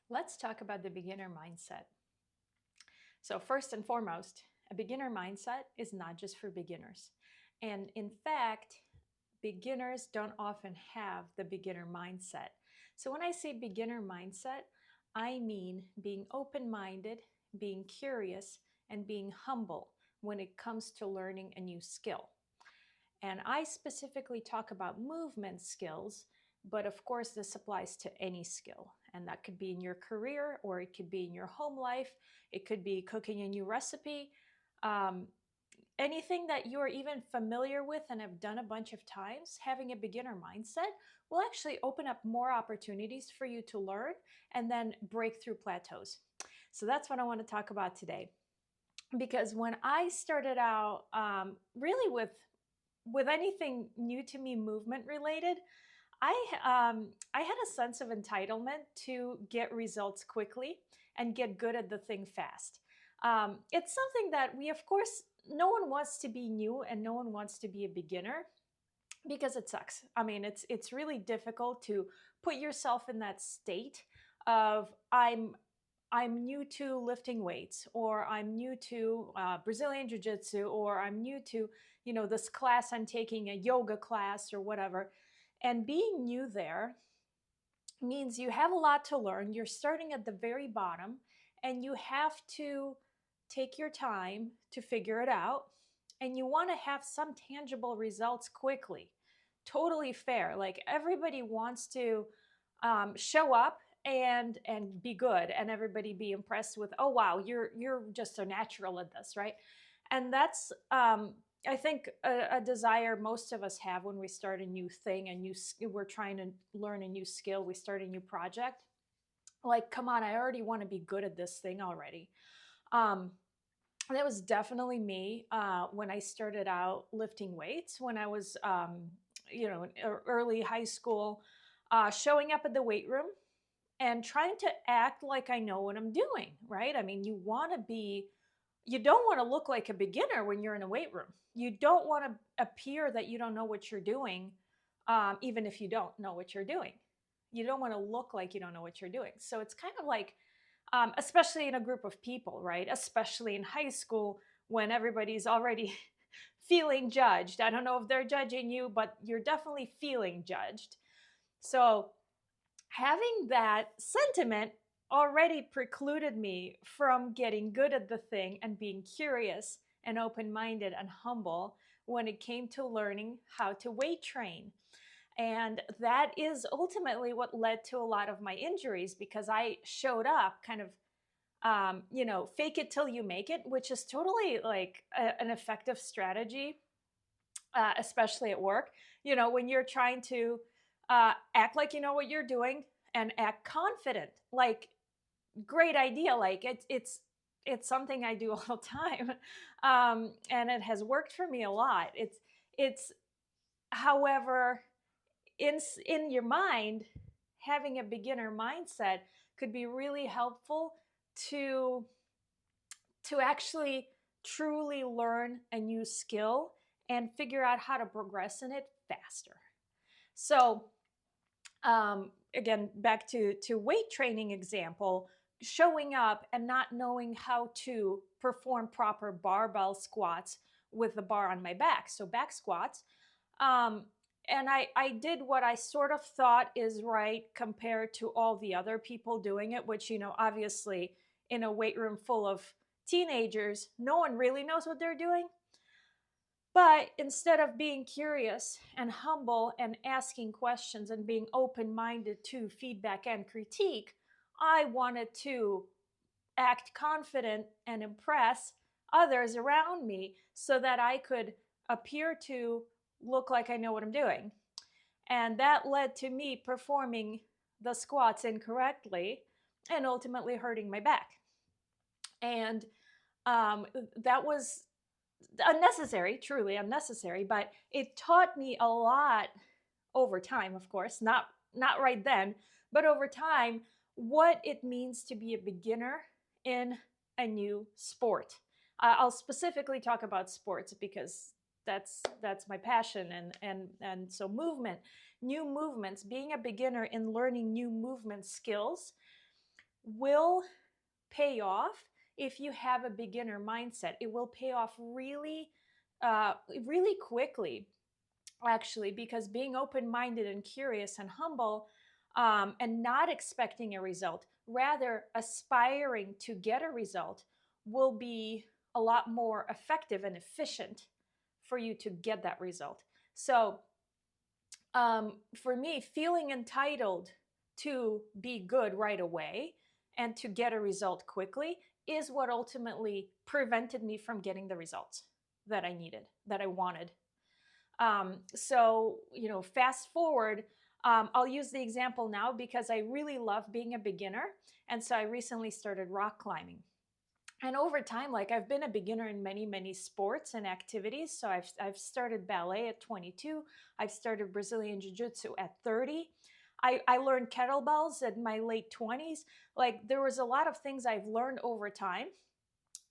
Let's talk about the beginner mindset. So, first and foremost, a beginner mindset is not just for beginners. And in fact, beginners don't often have the beginner mindset. So, when I say beginner mindset, I mean being open minded, being curious, and being humble when it comes to learning a new skill. And I specifically talk about movement skills, but of course, this applies to any skill. And that could be in your career, or it could be in your home life. It could be cooking a new recipe. Um, Anything that you're even familiar with and have done a bunch of times, having a beginner mindset will actually open up more opportunities for you to learn and then break through plateaus. So that's what I want to talk about today. Because when I started out, really with anything new to me movement related, I had a sense of entitlement to get results quickly and get good at the thing fast. It's something that we, of course, no one wants to be new and no one wants to be a beginner because it sucks. I mean, it's really difficult to put yourself in that state of I'm new to lifting weights, or I'm new to Brazilian Jiu Jitsu, or I'm new to, this class I'm taking, a yoga class or whatever. And being new there means you have a lot to learn. You're starting at the very bottom, and you have to take your time to figure it out. And you want to have some tangible results quickly. Totally fair. Like everybody wants to show up and be good, and everybody be impressed with, oh wow, you're just so natural at this, right? And that's I think a desire most of us have when we start a new thing, we're trying to learn a new skill, we start a new project. Like, come on, I already want to be good at this thing already. Um, that was definitely me when I started out lifting weights when I was, in early high school, showing up at the weight room and trying to act like I know what I'm doing, right? I mean, you don't want to look like a beginner when you're in a weight room. You don't want to appear that you don't know what you're doing, even if you don't know what you're doing. You don't want to look like you don't know what you're doing. So it's kind of like, especially in a group of people, right? Especially in high school when everybody's already feeling judged. I don't know if they're judging you, but you're definitely feeling judged. So having that sentiment already precluded me from getting good at the thing and being curious and open minded and humble when it came to learning how to weight train. And that is ultimately what led to a lot of my injuries, because I showed up kind of, fake it till you make it, which is totally like an effective strategy, especially at work. When you're trying to act like you know what you're doing and act confident, like, great idea. Like it's something I do all the time, and it has worked for me a lot. It's however, in your mind, having a beginner mindset could be really helpful to actually truly learn a new skill and figure out how to progress in it faster. So again, back to weight training example, showing up and not knowing how to perform proper barbell squats with the bar on my back, so back squats. um, and I did what I sort of thought is right compared to all the other people doing it, which, obviously in a weight room full of teenagers, no one really knows what they're doing. But instead of being curious and humble and asking questions and being open minded to feedback and critique, I wanted to act confident and impress others around me so that I could appear to look like I know what I'm doing. And that led to me performing the squats incorrectly and ultimately hurting my back. And that was unnecessary, truly unnecessary, but it taught me a lot over time, of course, not right then, but over time, what it means to be a beginner in a new sport. I'll specifically talk about sports because that's my passion, and so movement, new movements, being a beginner in learning new movement skills will pay off if you have a beginner mindset. It will pay off really quickly, actually, because being open-minded and curious and humble, and not expecting a result, rather aspiring to get a result, will be a lot more effective and efficient for you to get that result. So for me, feeling entitled to be good right away and to get a result quickly is what ultimately prevented me from getting the results that I needed, that I wanted. So, fast forward, I'll use the example now because I really love being a beginner. And so I recently started rock climbing. And over time, like, I've been a beginner in many, many sports and activities. So I've started ballet at 22. I've started Brazilian Jiu-Jitsu at 30. I learned kettlebells at my late 20s. Like, there was a lot of things I've learned over time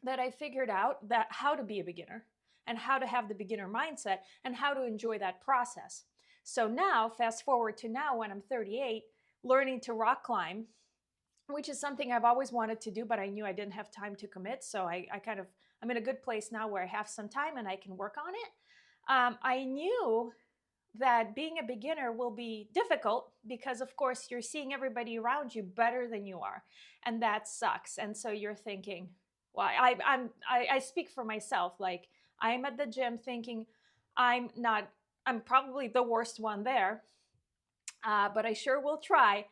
that I figured out that how to be a beginner and how to have the beginner mindset and how to enjoy that process. So now, fast forward to now when I'm 38, learning to rock climb, which is something I've always wanted to do, but I knew I didn't have time to commit. So I'm in a good place now where I have some time and I can work on it. I knew that being a beginner will be difficult because, of course, you're seeing everybody around you better than you are, and that sucks. And so you're thinking, well, I speak for myself. Like, I'm at the gym thinking I'm probably the worst one there, but I sure will try.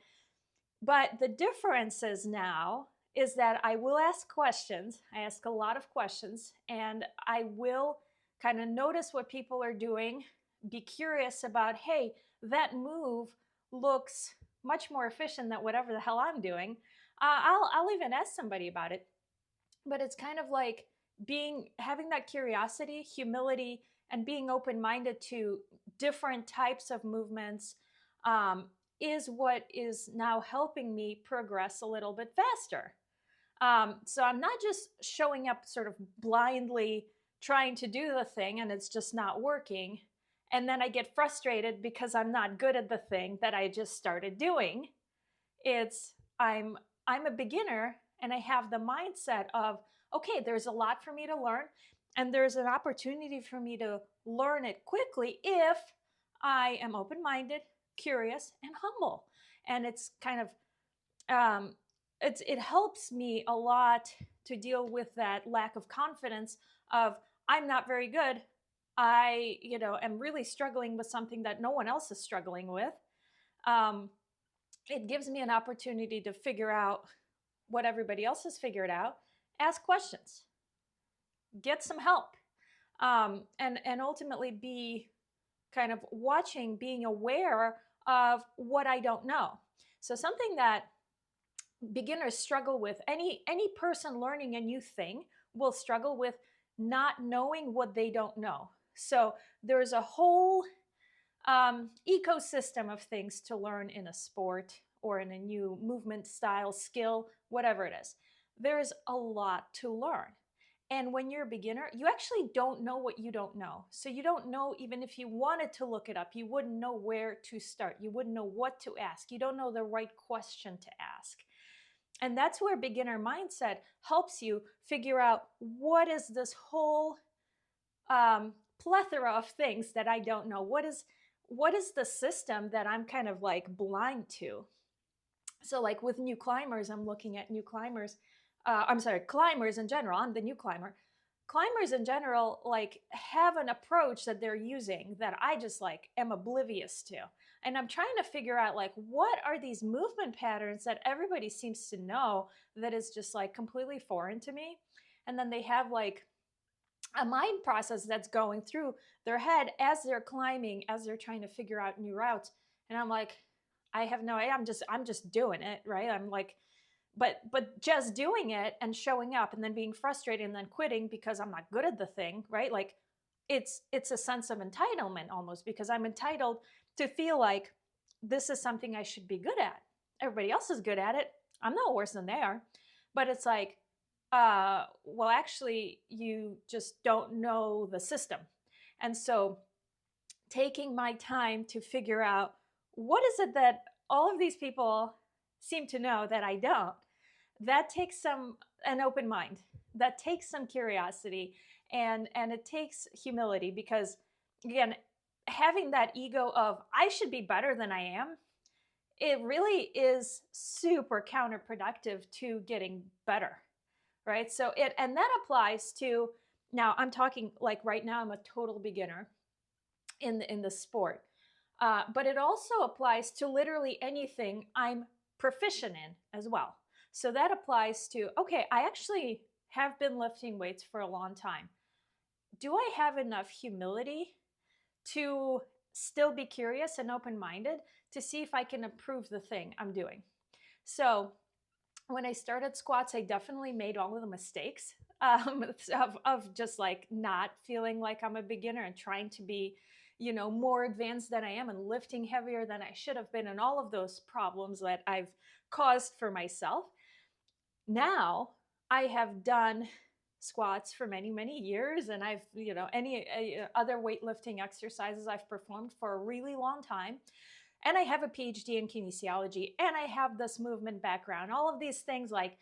But the difference is now is that I will ask questions. I ask a lot of questions, and I will kind of notice what people are doing, be curious about, hey, that move looks much more efficient than whatever the hell I'm doing. I'll even ask somebody about it. But it's kind of like having that curiosity, humility, and being open-minded to different types of movements is what is now helping me progress a little bit faster. So I'm not just showing up sort of blindly trying to do the thing and it's just not working. And then I get frustrated because I'm not good at the thing that I just started doing. I'm a beginner and I have the mindset of, okay, there's a lot for me to learn and there's an opportunity for me to learn it quickly if I am open-minded, curious, and humble. And it's kind of, it helps me a lot to deal with that lack of confidence of, I'm not very good. I, am really struggling with something that no one else is struggling with. It gives me an opportunity to figure out what everybody else has figured out, ask questions, get some help, and ultimately be kind of watching, being aware of what I don't know. So something that beginners struggle with, any person learning a new thing will struggle with not knowing what they don't know. So there's a whole ecosystem of things to learn in a sport or in a new movement style, skill, whatever it is. There's a lot to learn. And when you're a beginner, you actually don't know what you don't know. So you don't know, even if you wanted to look it up, you wouldn't know where to start. You wouldn't know what to ask. You don't know the right question to ask. And that's where beginner mindset helps you figure out, what is this whole plethora of things that I don't know? What is the system that I'm kind of like blind to? So like with new climbers, I'm looking at new climbers. Climbers in general. I'm the new climber. Climbers in general like have an approach that they're using that I just like am oblivious to. And I'm trying to figure out like, what are these movement patterns that everybody seems to know that is just like completely foreign to me? And then they have like a mind process that's going through their head as they're climbing, as they're trying to figure out new routes. And I'm like, I have no idea. I'm just doing it, right? I'm like, but just doing it and showing up and then being frustrated and then quitting because I'm not good at the thing, right? Like it's a sense of entitlement almost, because I'm entitled to feel like this is something I should be good at. Everybody else is good at it. I'm no worse than they are. But it's like, well, actually, you just don't know the system. And so taking my time to figure out, what is it that all of these people seem to know that I don't? that takes an open mind, that takes some curiosity, and it takes humility, because again, having that ego of I should be better than I am, it really is super counterproductive to getting better, right? So it, and that applies to, now I'm talking like right now I'm a total beginner in the sport, but it also applies to literally anything I'm proficient in as well. So that applies to, okay, I actually have been lifting weights for a long time. Do I have enough humility to still be curious and open minded to see if I can improve the thing I'm doing? So when I started squats, I definitely made all of the mistakes of just like not feeling like I'm a beginner and trying to be, more advanced than I am and lifting heavier than I should have been, and all of those problems that I've caused for myself. Now I have done squats for many, many years, and I've, any other weightlifting exercises I've performed for a really long time. And I have a PhD in kinesiology, and I have this movement background. All of these things, like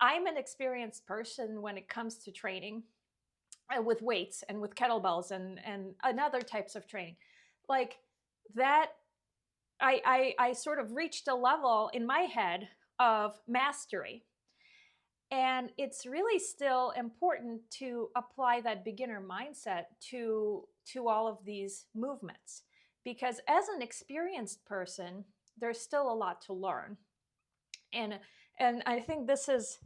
I'm an experienced person when it comes to training with weights and with kettlebells and other types of training. Like that, I sort of reached a level in my head of mastery. And it's really still important to apply that beginner mindset to all of these movements, because as an experienced person, there's still a lot to learn. And I think this is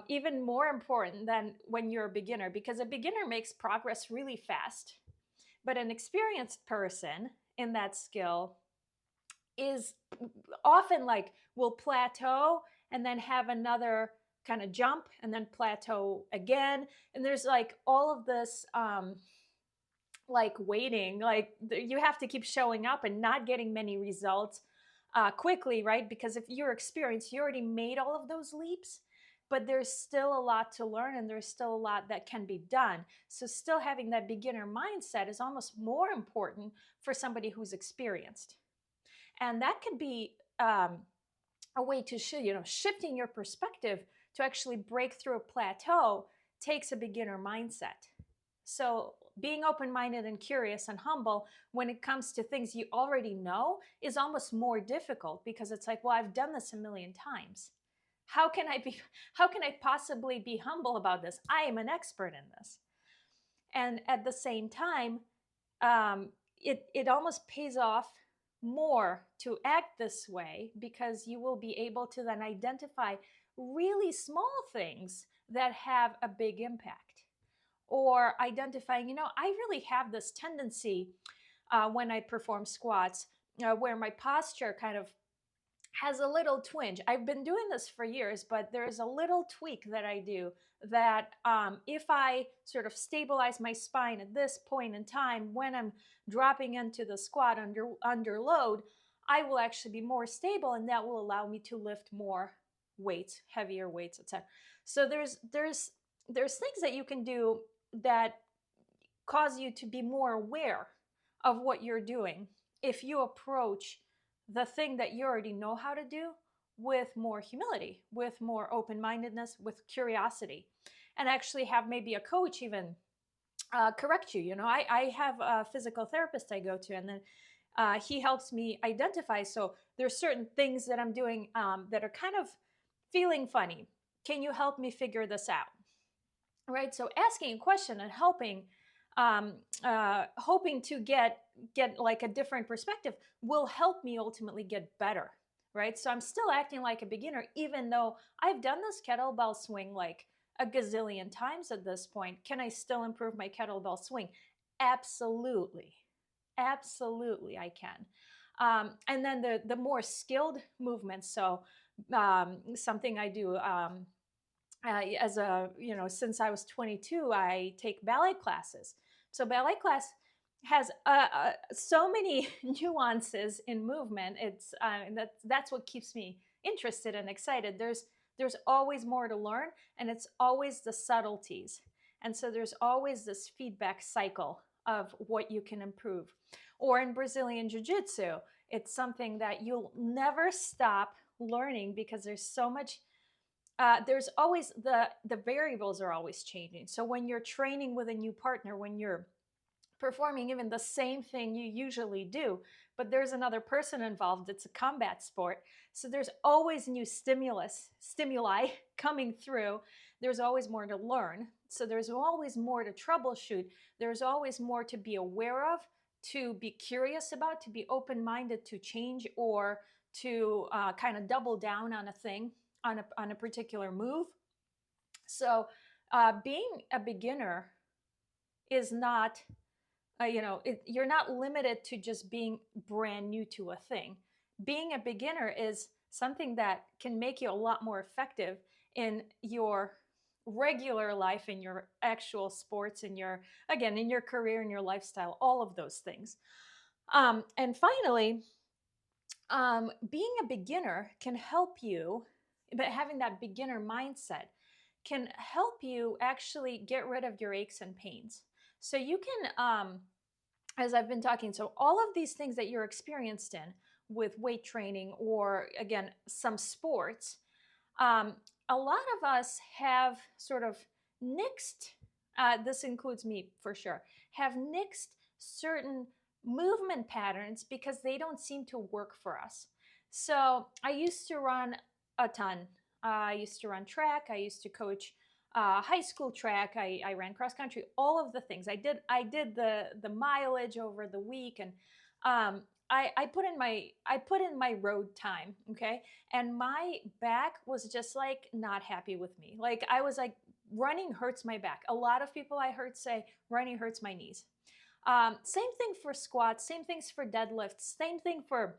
even more important than when you're a beginner, because a beginner makes progress really fast, but an experienced person in that skill is often like will plateau and then have another kind of jump and then plateau again. And there's like all of this like waiting, like you have to keep showing up and not getting many results quickly, right? Because if you're experienced, you already made all of those leaps, but there's still a lot to learn and there's still a lot that can be done. So still having that beginner mindset is almost more important for somebody who's experienced. And that could be a way to shifting your perspective to actually break through a plateau takes a beginner mindset. So being open-minded and curious and humble when it comes to things you already know is almost more difficult, because it's like, well, I've done this a million times. How can I possibly be humble about this? I am an expert in this. And at the same time, it almost pays off more to act this way, because you will be able to then identify really small things that have a big impact. Or identifying, I really have this tendency when I perform squats where my posture kind of has a little twinge. I've been doing this for years, but there's a little tweak that I do that if I sort of stabilize my spine at this point in time, when I'm dropping into the squat under load, I will actually be more stable, and that will allow me to lift more weights, heavier weights, etc. So there's things that you can do that cause you to be more aware of what you're doing if you approach the thing that you already know how to do with more humility, with more open-mindedness, with curiosity, and actually have maybe a coach even correct you. I have a physical therapist I go to, and then he helps me identify. So there's certain things that I'm doing that are kind of feeling funny. Can you help me figure this out? Right? So asking a question and helping, hoping to get like a different perspective will help me ultimately get better, right? So I'm still acting like a beginner, even though I've done this kettlebell swing like a gazillion times at this point. Can I still improve my kettlebell swing? Absolutely. Absolutely, I can. And then the more skilled movements. So something I do as a, since I was 22, I take ballet classes. So ballet class has so many nuances in movement. It's that's what keeps me interested and excited. There's always more to learn, and it's always the subtleties. And so there's always this feedback cycle of what you can improve. Or in Brazilian Jiu-Jitsu, it's something that you'll never stop learning, because there's so much there's always the variables are always changing. So when you're training with a new partner, when you're performing even the same thing you usually do, but there's another person involved, it's a combat sport, so there's always new stimuli coming through. There's always more to learn, so there's always more to troubleshoot. There's always more to be aware of, to be curious about, to be open-minded to change, or to kind of double down on a thing, on a particular move. So being a beginner is not you're not limited to just being brand new to a thing. Being a beginner is something that can make you a lot more effective in your regular life, in your actual sports, in your, again, in your career, in your lifestyle, all of those things. And finally, being a beginner can help you, but having that beginner mindset can help you actually get rid of your aches and pains. So you can, as I've been talking, so all of these things that you're experienced in with weight training, or again, some sports, a lot of us have sort of nixed, this includes me for sure, have nixed certain movement patterns because they don't seem to work for us. So I used to run a ton. I used to run track. I used to coach high school track. I ran cross country. All of the things I did the mileage over the week, and I put in my road time. Okay, and my back was just like not happy with me. Like I was like, running hurts my back. A lot of people I heard say running hurts my knees. Same thing for squats, same things for deadlifts, same thing for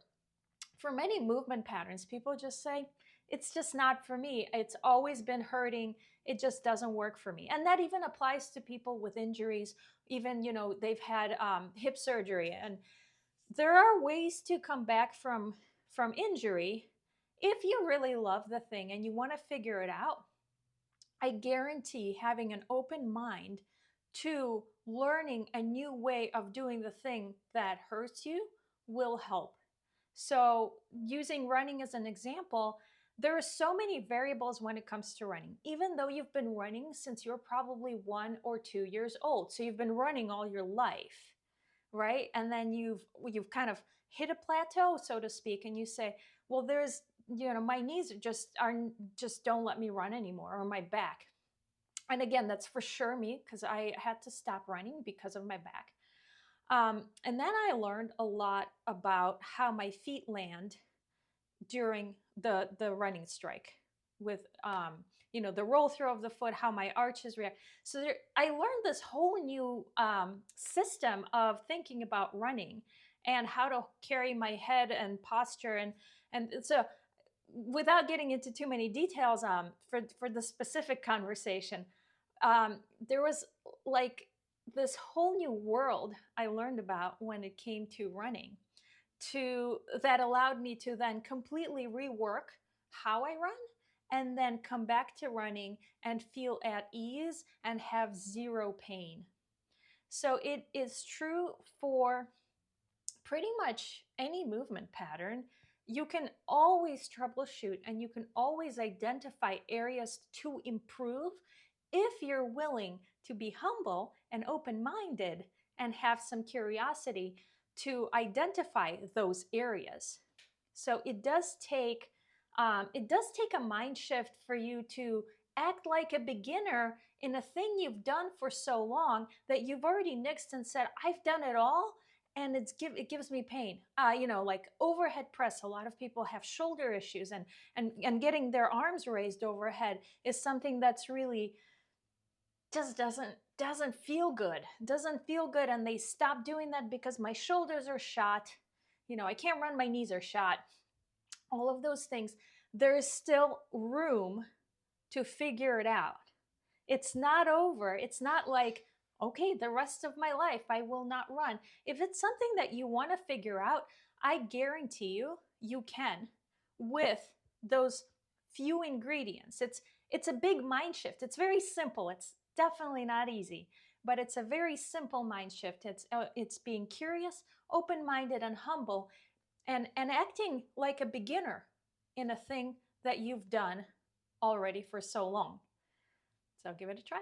many movement patterns. People just say, it's just not for me. It's always been hurting. It just doesn't work for me. And that even applies to people with injuries. Even, they've had hip surgery. And there are ways to come back from injury if you really love the thing and you want to figure it out. I guarantee having an open mind to learning a new way of doing the thing that hurts you will help. So, using running as an example, there are so many variables when it comes to running. Even though you've been running since you're probably 1 or 2 years old, so you've been running all your life, right? And then you've kind of hit a plateau, so to speak, and you say, well, there's, my knees just don't let me run anymore, or my back. And again, that's for sure me, because I had to stop running because of my back. And then I learned a lot about how my feet land during the running strike, with the roll through of the foot, how my arches react. So I learned this whole new system of thinking about running and how to carry my head and posture, and so, without getting into too many details, for the specific conversation, there was like this whole new world I learned about when it came to running, that allowed me to then completely rework how I run, and then come back to running and feel at ease and have zero pain. So it is true for pretty much any movement pattern. You can always troubleshoot and you can always identify areas to improve if you're willing to be humble and open-minded and have some curiosity to identify those areas. So it does take a mind shift for you to act like a beginner in a thing you've done for so long that you've already nixed and said, I've done it all, and it gives me pain. Like overhead press. A lot of people have shoulder issues, and getting their arms raised overhead is something that's really just doesn't feel good. And they stop doing that because my shoulders are shot. I can't run, my knees are shot. All of those things. There is still room to figure it out. It's not over. It's not like, okay, the rest of my life I will not run. If it's something that you want to figure out, I guarantee you can, with those few ingredients. It's a big mind shift. It's very simple. It's definitely not easy, but it's a very simple mind shift. It's being curious, open-minded, and humble, and acting like a beginner in a thing that you've done already for so long. So give it a try.